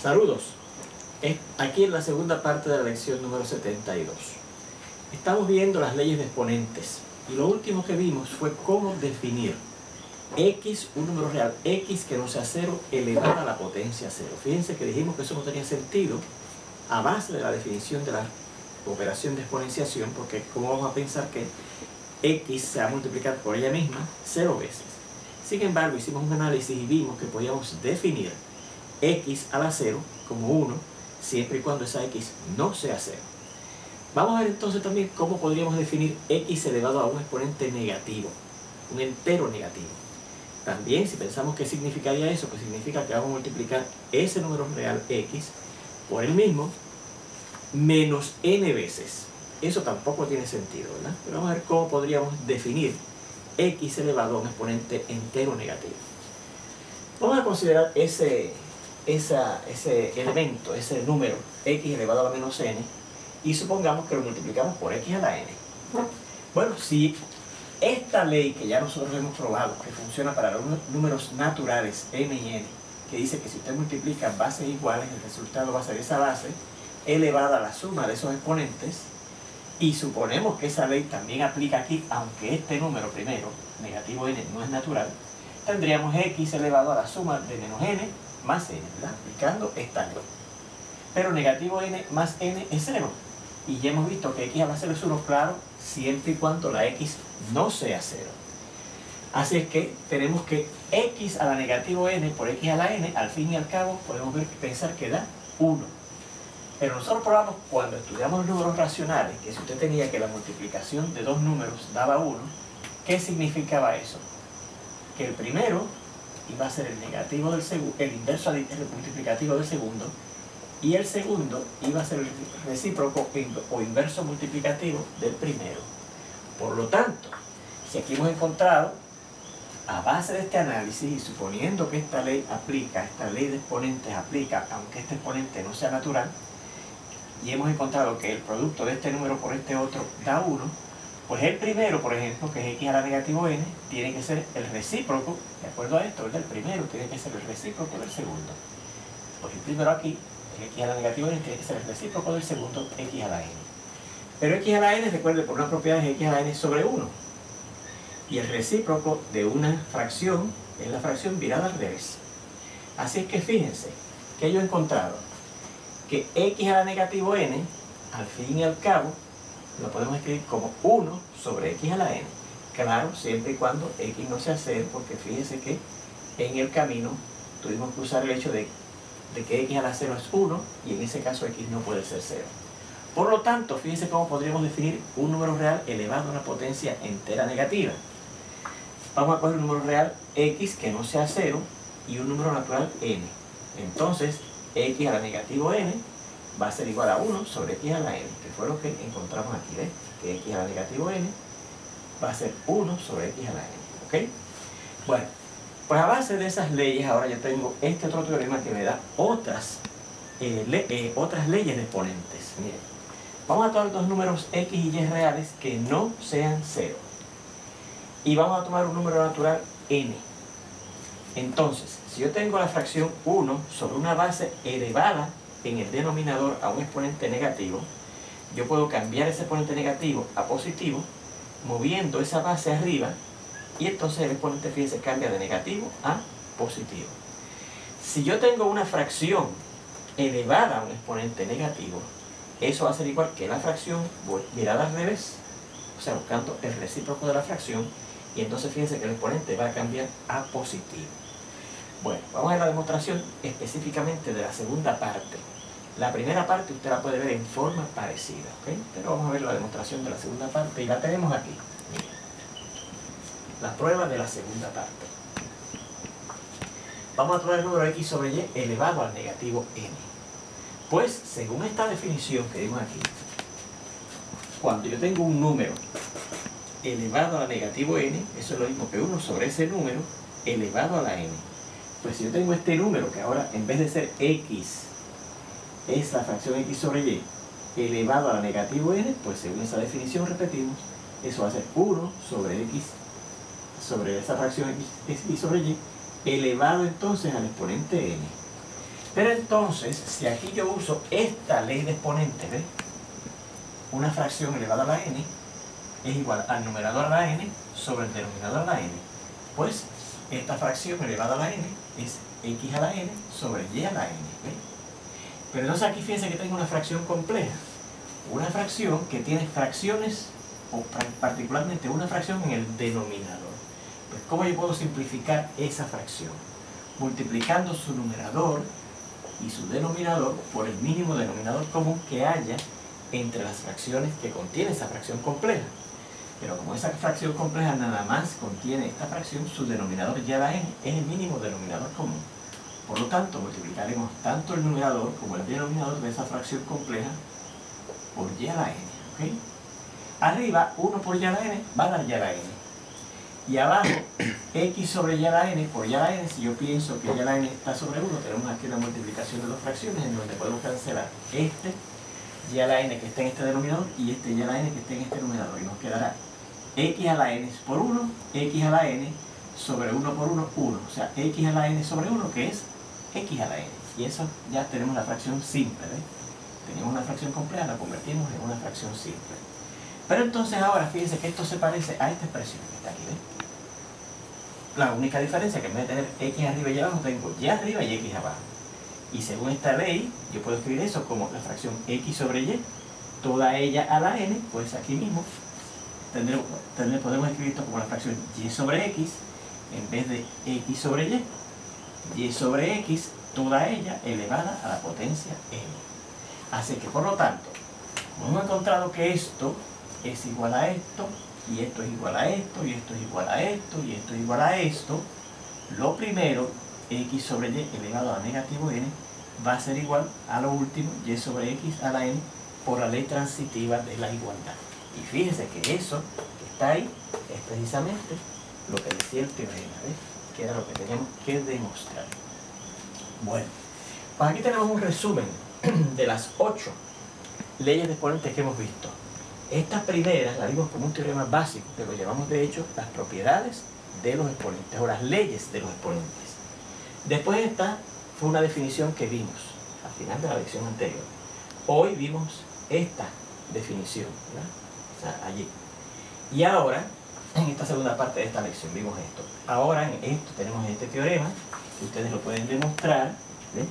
Saludos. Aquí en la segunda parte de la lección número 72. Estamos viendo las leyes de exponentes y lo último que vimos fue cómo definir x, un número real x que no sea 0 elevado a la potencia 0. Fíjense que dijimos que eso no tenía sentido a base de la definición de la operación de exponenciación, porque ¿cómo vamos a pensar que x se va a multiplicar por ella misma 0 veces? Sin embargo, hicimos un análisis y vimos que podíamos definir x a la 0 como 1 siempre y cuando esa x no sea 0. Vamos a ver entonces también cómo podríamos definir x elevado a un exponente negativo, un entero negativo. También, si pensamos qué significaría eso, pues significa que vamos a multiplicar ese número real x por el mismo menos n veces. Eso tampoco tiene sentido, ¿verdad? Pero vamos a ver cómo podríamos definir x elevado a un exponente entero negativo. Vamos a considerar ese elemento, ese número x elevado a la menos n, y supongamos que lo multiplicamos por x a la n. Bueno, si esta ley que ya nosotros hemos probado, que funciona para los números naturales m y n, que dice que si usted multiplica bases iguales, el resultado va a ser esa base elevada a la suma de esos exponentes, y suponemos que esa ley también aplica aquí, aunque este número primero, negativo n, no es natural, tendríamos x elevado a la suma de menos n más n, ¿verdad? Aplicando esta ley. Pero negativo n más n es 0. Y ya hemos visto que x a la 0 es 1, claro, siempre y cuando la x no sea 0. Así es que tenemos que x a la negativo n por x a la n, al fin y al cabo, podemos pensar que da 1. Pero nosotros probamos cuando estudiamos los números racionales, que si usted tenía que la multiplicación de dos números daba 1, ¿qué significaba eso? Que el primero iba a ser el negativo del segundo, el inverso el multiplicativo del segundo, y el segundo iba a ser el recíproco o inverso multiplicativo del primero. Por lo tanto, si aquí hemos encontrado, a base de este análisis y suponiendo que esta ley aplica, esta ley de exponentes aplica, aunque este exponente no sea natural, y hemos encontrado que el producto de este número por este otro da 1, pues el primero, por ejemplo, que es x a la negativo n, tiene que ser el recíproco, de acuerdo a esto, ¿verdad? El primero tiene que ser el recíproco del segundo. Pues el primero aquí, el x a la negativo n, tiene que ser el recíproco del segundo, x a la n. Pero x a la n, recuerde, por una propiedad es x a la n sobre 1. Y el recíproco de una fracción es la fracción virada al revés. Así es que fíjense que yo he encontrado que x a la negativo n, al fin y al cabo, lo podemos escribir como 1 sobre x a la n. Claro, siempre y cuando x no sea 0, porque fíjense que en el camino tuvimos que usar el hecho de que x a la 0 es 1, y en ese caso x no puede ser 0. Por lo tanto, fíjense cómo podríamos definir un número real elevado a una potencia entera negativa. Vamos a coger un número real x que no sea 0 y un número natural n. Entonces, x a la negativo n va a ser igual a 1 sobre x a la n, que fue lo que encontramos aquí, ¿ves? Que x a la negativo n va a ser 1 sobre x a la n, ¿ok? Bueno, pues a base de esas leyes, ahora yo tengo este otro teorema que me da otras leyes de exponentes. Miren, vamos a tomar dos números x y y reales que no sean 0. Y vamos a tomar un número natural n. Entonces, si yo tengo la fracción 1 sobre una base elevada en el denominador a un exponente negativo, yo puedo cambiar ese exponente negativo a positivo, moviendo esa base arriba, y entonces el exponente, fíjense, cambia de negativo a positivo. Si yo tengo una fracción elevada a un exponente negativo, eso va a ser igual que la fracción virada al revés, o sea, buscando el recíproco de la fracción, y entonces fíjense que el exponente va a cambiar a positivo. Bueno, vamos a ver la demostración específicamente de la segunda parte. La primera parte usted la puede ver en forma parecida, ¿ok? Pero vamos a ver la demostración de la segunda parte y la tenemos aquí. Miren, la prueba de la segunda parte. Vamos a tomar el número x sobre y elevado al negativo n. Pues, según esta definición que dimos aquí, cuando yo tengo un número elevado a la negativo n, eso es lo mismo que 1 sobre ese número elevado a la n. Pues si yo tengo este número, que ahora en vez de ser x, es la fracción x sobre y elevado a la negativo n, pues según esa definición, repetimos, eso va a ser 1 sobre x, sobre esa fracción x sobre y, elevado entonces al exponente n. Pero entonces, si aquí yo uso esta ley de exponentes, ¿ves? Una fracción elevada a la n es igual al numerador a la n sobre el denominador a la n. Pues esta fracción elevada a la n es x a la n sobre y a la n. ¿Ves? Pero entonces aquí fíjense que tengo una fracción compleja. Una fracción que tiene fracciones, o particularmente una fracción en el denominador. Pues ¿cómo yo puedo simplificar esa fracción? Multiplicando su numerador y su denominador por el mínimo denominador común que haya entre las fracciones que contiene esa fracción compleja. Pero como esa fracción compleja nada más contiene esta fracción, su denominador y a la n es el mínimo denominador común. Por lo tanto, multiplicaremos tanto el numerador como el denominador de esa fracción compleja por y a la n. ¿Okay? Arriba, 1 por y a la n va a dar y a la n. Y abajo, x sobre y a la n por y a la n, si yo pienso que y a la n está sobre 1, tenemos aquí una multiplicación de dos fracciones en donde podemos cancelar este y a la n que está en este denominador y este y a la n que está en este numerador. Y nos quedará x a la n por 1, x a la n sobre 1 por 1, 1. O sea, x a la n sobre 1, que es x a la n. Y eso ya tenemos la fracción simple, ¿ves? Tenemos una fracción compleja, la convertimos en una fracción simple. Pero entonces ahora fíjense que esto se parece a esta expresión que está aquí, ¿ves? La única diferencia es que en vez de tener x arriba y abajo, tengo y arriba y x abajo. Y según esta ley, yo puedo escribir eso como la fracción x sobre y, toda ella a la n, pues aquí mismo podemos escribir esto como la fracción y sobre x, en vez de x sobre y sobre x, toda ella elevada a la potencia n. Así que, por lo tanto, como hemos encontrado que esto es igual a esto, y esto es igual a esto, y esto es igual a esto, y esto es igual a esto, lo primero, x sobre y elevado a negativo n, va a ser igual a lo último, y sobre x a la n, por la ley transitiva de la igualdad. Y fíjense que eso que está ahí es precisamente lo que decía el teorema, ¿ves? Que era lo que teníamos que demostrar. Bueno, pues aquí tenemos un resumen de las 8 leyes de exponentes que hemos visto. Estas primeras las vimos como un teorema básico, que lo llamamos de hecho las propiedades de los exponentes, o las leyes de los exponentes. Después esta fue una definición que vimos al final de la lección anterior. Hoy vimos esta definición, ¿verdad? O sea, allí. Y ahora, en esta segunda parte de esta lección, vimos esto. Ahora en esto tenemos este teorema, que ustedes lo pueden demostrar, ¿ves?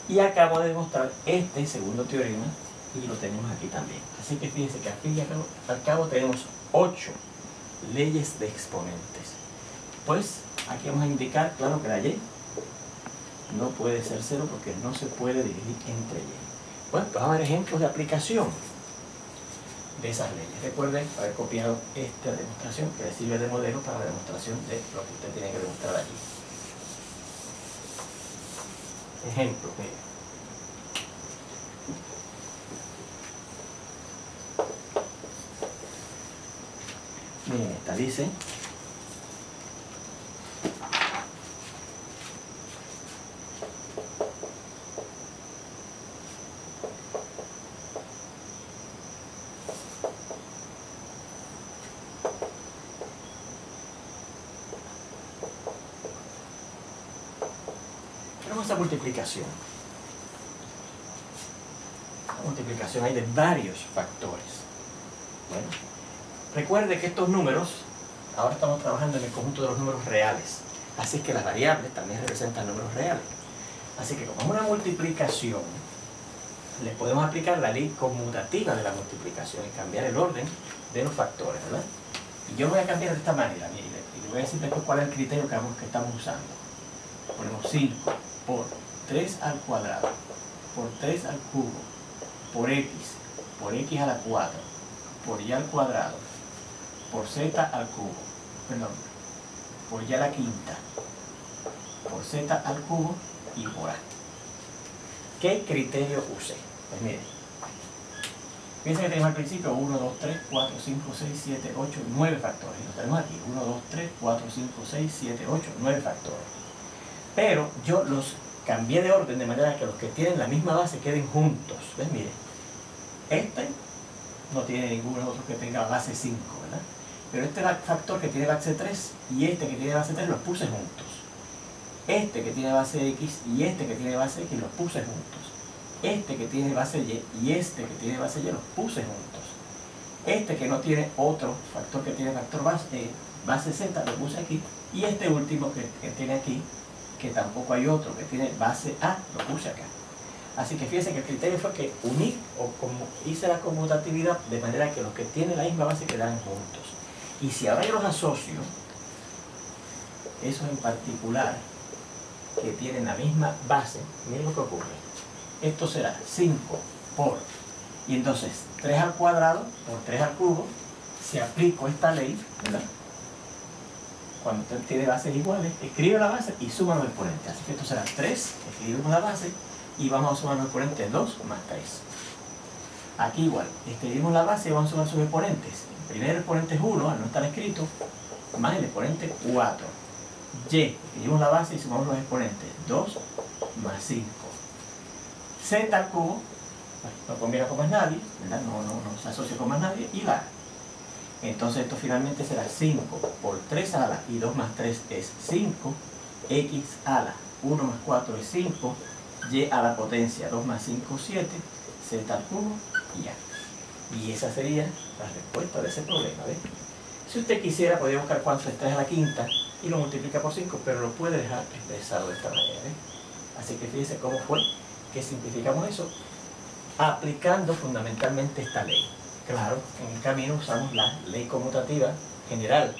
Y acabo de demostrar este segundo teorema, y lo tenemos aquí también. Así que fíjense que al fin y al cabo tenemos 8 leyes de exponentes. Pues aquí vamos a indicar, claro, que la y no puede ser 0 porque no se puede dividir entre y. Bueno, pues vamos a ver ejemplos de aplicación de esas leyes. Recuerden haber copiado esta demostración que les sirve de modelo para la demostración de lo que usted tiene que demostrar aquí. Ejemplo, mire. Miren, esta dice tenemos esa multiplicación. La multiplicación hay de varios factores. Bueno, recuerde que estos números, ahora estamos trabajando en el conjunto de los números reales, así que las variables también representan números reales. Así que como es una multiplicación, le podemos aplicar la ley conmutativa de la multiplicación y cambiar el orden de los factores, ¿verdad? Y yo lo voy a cambiar de esta manera, mire, y le voy a decir después cuál es el criterio que estamos usando. Ponemos 5 por 3 al cuadrado, por 3 al cubo, por x a la 4, por y al cuadrado, por z al cubo, perdón, por y a la quinta, por z al cubo y por a. ¿Qué criterio usé? Pues miren, piensen que tenemos al principio 1, 2, 3, 4, 5, 6, 7, 8, 9 factores. Y lo tenemos aquí, 1, 2, 3, 4, 5, 6, 7, 8, 9 factores. Pero yo los cambié de orden de manera que los que tienen la misma base queden juntos. ¿Ves? Miren, este no tiene ninguno otro que tenga base 5, ¿verdad? Pero este factor que tiene base 3 y este que tiene base 3 los puse juntos. Este que tiene base X y este que tiene base X los puse juntos. Este que tiene base Y y este que tiene base Y los puse juntos. Este que no tiene otro factor que tiene factor base Z lo puse aquí. Y este último que tiene aquí, que tampoco hay otro, que tiene base A, lo puse acá. Así que fíjense que el criterio fue que uní o como hice la conmutatividad de manera que los que tienen la misma base quedaran juntos. Y si ahora yo los asocio, esos en particular, que tienen la misma base, miren lo que ocurre. Esto será 5 por, y entonces 3 al cuadrado por 3 al cubo, si aplico esta ley, ¿verdad? Cuando usted tiene bases iguales, escribe la base y suma los exponentes. Así que esto será 3, escribimos la base y vamos a sumar los exponentes 2 más 3. Aquí igual, escribimos la base y vamos a sumar sus exponentes. El primer exponente es 1, al no estar escrito, más el exponente 4. Y, escribimos la base y sumamos los exponentes 2 más 5. Z al cubo, no combina con más nadie, ¿verdad? No se asocia con más nadie, y la A. Entonces esto finalmente será 5 por 3 a la, y 2 más 3 es 5, X a la, 1 más 4 es 5, Y a la potencia, 2 más 5, 7, Z al cubo y A. Y esa sería la respuesta de ese problema, ¿ves? Si usted quisiera, podría buscar cuánto es 3 a la quinta y lo multiplica por 5, pero lo puede dejar expresado de esta manera, ¿ves? Así que fíjense cómo fue que simplificamos eso aplicando fundamentalmente esta ley. Claro, en el camino usamos la ley conmutativa general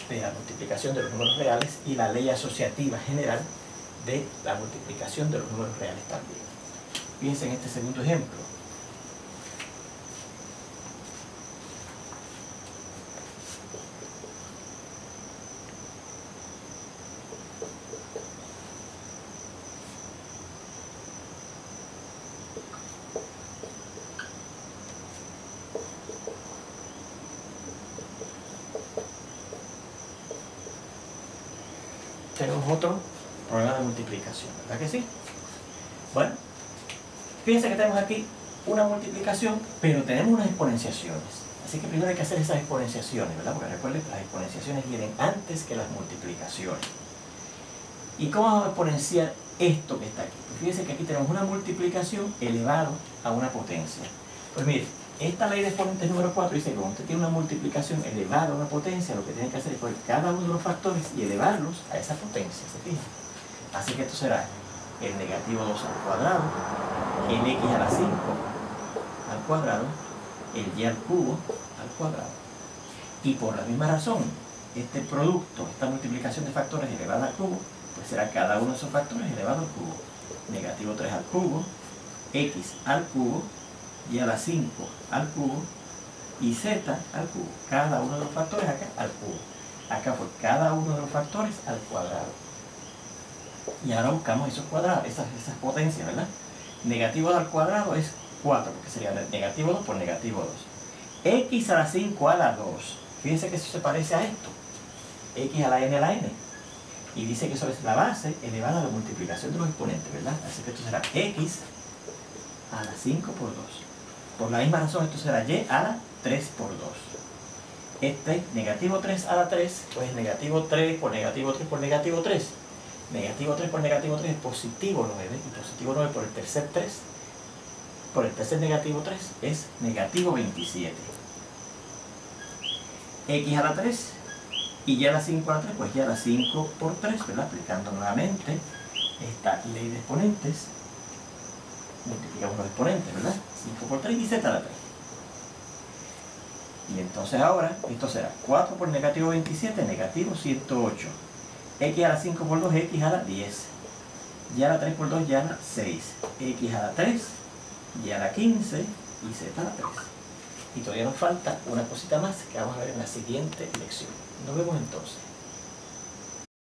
de la multiplicación de los números reales y la ley asociativa general de la multiplicación de los números reales también. Fíjense en este segundo ejemplo. Tenemos otro problema de multiplicación, ¿verdad que sí? Bueno, fíjense que tenemos aquí una multiplicación, pero tenemos unas exponenciaciones. Así que primero hay que hacer esas exponenciaciones, ¿verdad? Porque recuerden que las exponenciaciones vienen antes que las multiplicaciones. ¿Y cómo vamos a exponenciar esto que está aquí? Pues fíjense que aquí tenemos una multiplicación elevado a una potencia. Pues mire, esta ley de exponentes número 4 dice que cuando usted tiene una multiplicación elevada a una potencia, lo que tiene que hacer es coger cada uno de los factores y elevarlos a esa potencia, ¿se fijan? Así que esto será el negativo 2 al cuadrado, el x a la 5 al cuadrado, el y al cubo al cuadrado. Y por la misma razón, este producto, esta multiplicación de factores elevada al cubo, pues será cada uno de esos factores elevado al cubo. Negativo 3 al cubo, x al cubo, y a la 5 al cubo y z al cubo. Cada uno de los factores acá al cubo. Acá fue cada uno de los factores al cuadrado. Y ahora buscamos esos cuadrados, esas potencias, ¿verdad? Negativo 2 al cuadrado es 4, porque sería negativo 2 por negativo 2. X a la 5 a la 2. Fíjense que eso se parece a esto. X a la n a la n. Y dice que eso es la base elevada a la multiplicación de los exponentes, ¿verdad? Así que esto será x a la 5 por 2. Por la misma razón, esto será y a la 3 por 2. Este negativo 3 a la 3, pues negativo 3 por negativo 3 por negativo 3. Negativo 3 por negativo 3 es positivo 9, y positivo 9 por el tercer 3, por el tercer negativo 3 es negativo 27. X a la 3 y y a la 5 a la 3, pues y a la 5 por 3, ¿verdad? Aplicando nuevamente esta ley de exponentes. Multiplicamos los exponentes, ¿verdad? 5 por 3 y z a la 3. Y entonces ahora, esto será 4 por negativo 27, negativo 108. X a la 5 por 2, x a la 10. Y a la 3 por 2, y a la 6. X a la 3, y a la 15, y z a la 3. Y todavía nos falta una cosita más que vamos a ver en la siguiente lección. Nos vemos entonces.